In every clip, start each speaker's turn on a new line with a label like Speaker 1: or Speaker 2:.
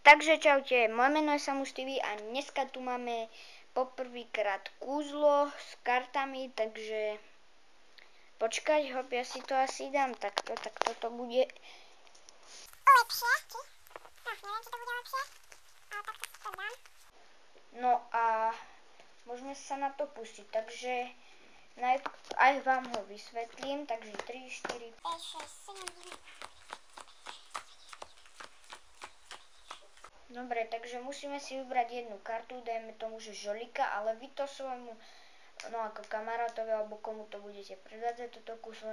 Speaker 1: Takže čaute, moje meno je Samus TV a dneska tu máme poprvýkrát kúzlo s kartami, takže počkať, ja si to asi dám takto to bude
Speaker 2: lepšie, či? No, neviem, či to bude lepšie, ale takto si to dám.
Speaker 1: No a môžeme sa na to pustiť, takže aj vám ho vysvetlím, takže 3, 4,
Speaker 2: 5, 6, 7, 9.
Speaker 1: Dobre, takže musíme si vybrať jednu kartu, dajme tomu, že žolika, ale vy to svojmu, no ako kamarátovi alebo komu to budete predvádzať, toto kúslo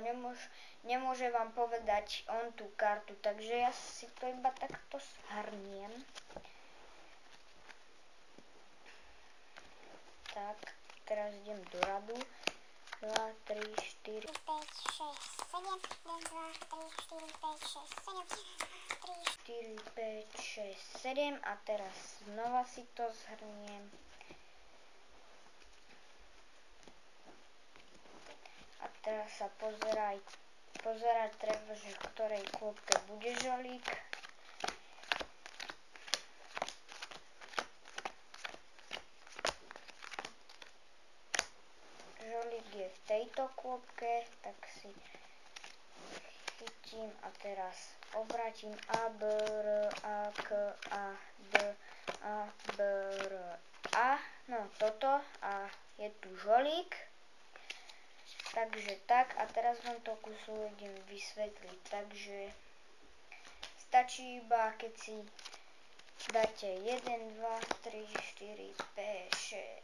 Speaker 1: nemôže vám povedať on tú kartu, takže ja si to iba takto zhrniem. Tak, teraz idem do radu. 2, 3, 4, 5, 6, 7, 1, 2, 3, 4, 5, 6, 7, 3, 4, 5, 6, 7 a teraz znova si to zhrniem. A teraz sa pozerať treba, že v ktorej kôpke bude žolík. Žolík je v tejto kôpke, tak si chytím a teraz obratím A, B, R, A, K, A, D, A, B, R, A. No toto a je tu žolík. Takže tak a teraz vám to kúslo idem vysvetliť. Takže stačí iba, keď si dáte 1, 2, 3, 4, 5, 6,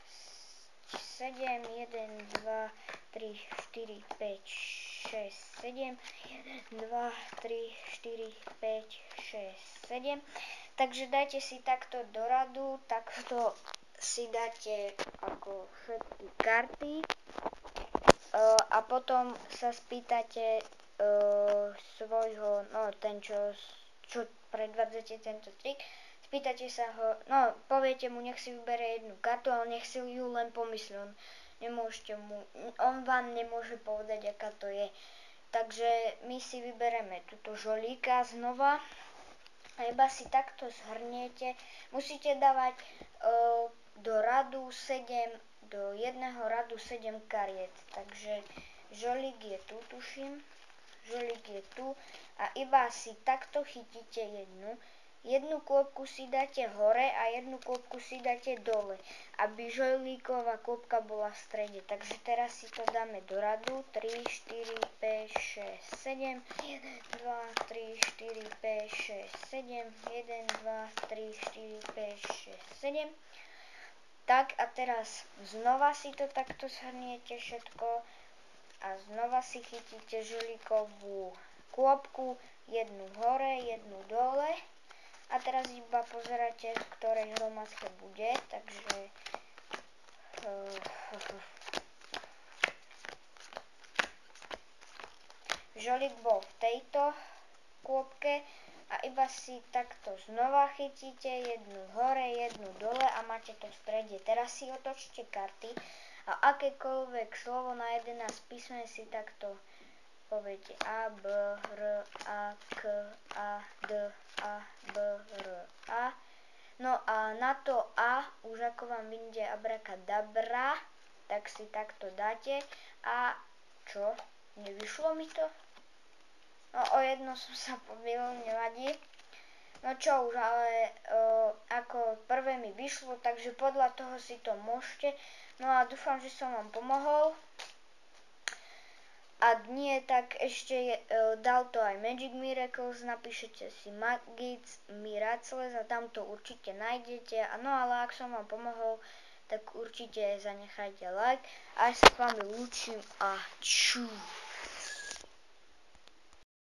Speaker 1: 7, 1, 2, 3, 4, 5, 6, 7, 1, 2, 3, 4, 5, 6, 7. Takže dajte si takto do radu, takto si dáte ako všetky karty a potom sa spýtate svojho, no ten čo predvádzate tento trik, spýtate sa ho, no poviete mu, nech si vybere jednu kartu, ale nech si ju len pomyslí, on vám nemôže povedať, aká to je. Takže my si vybereme túto žolíka znova a iba si takto zhrniete. Musíte dávať do jedného radu 7 kariet. Takže žolík je tu, tuším. Žolík je tu a iba si takto chytíte jednu kôpku si dáte hore a jednu kôpku si dáte dole, aby žolíková kôpka bola v strede. Takže teraz si to dáme do radu. 3, 4, 5, 6, 7, 1, 2, 3, 4, 5, 6, 7, 1, 2, 3, 4, 5, 6, 7. Tak a teraz znova si to takto zhrniete všetko a znova si chytíte žolíkovú kôpku, jednu hore, jednu dole. A teraz iba pozeráte, v ktorej hromadke bude, takže žolík bol v tejto kôpke a iba si takto znova chytíte, jednu hore, jednu dole a máte to v strede. Teraz si otočte karty a akékoľvek slovo na 11 písmen si takto poviete A, B, R, A, K, A, D, A, B, R, A. No a na to A, už ako vám vyjde abrakadabra, tak si takto dáte. A čo? Nevyšlo mi to? No o jedno som sa pomýlil, nevadí. No čo už, ale ako prvé mi vyšlo, takže podľa toho si to môžete. No a dúfam, že som vám pomohol. Ak nie, tak ešte dal to aj Magic Miracles, napíšete si Magic Miracles a tam to určite nájdete. No ale ak som vám pomohol, tak určite zanechajte like. A ja sa s vami lúčim a čau.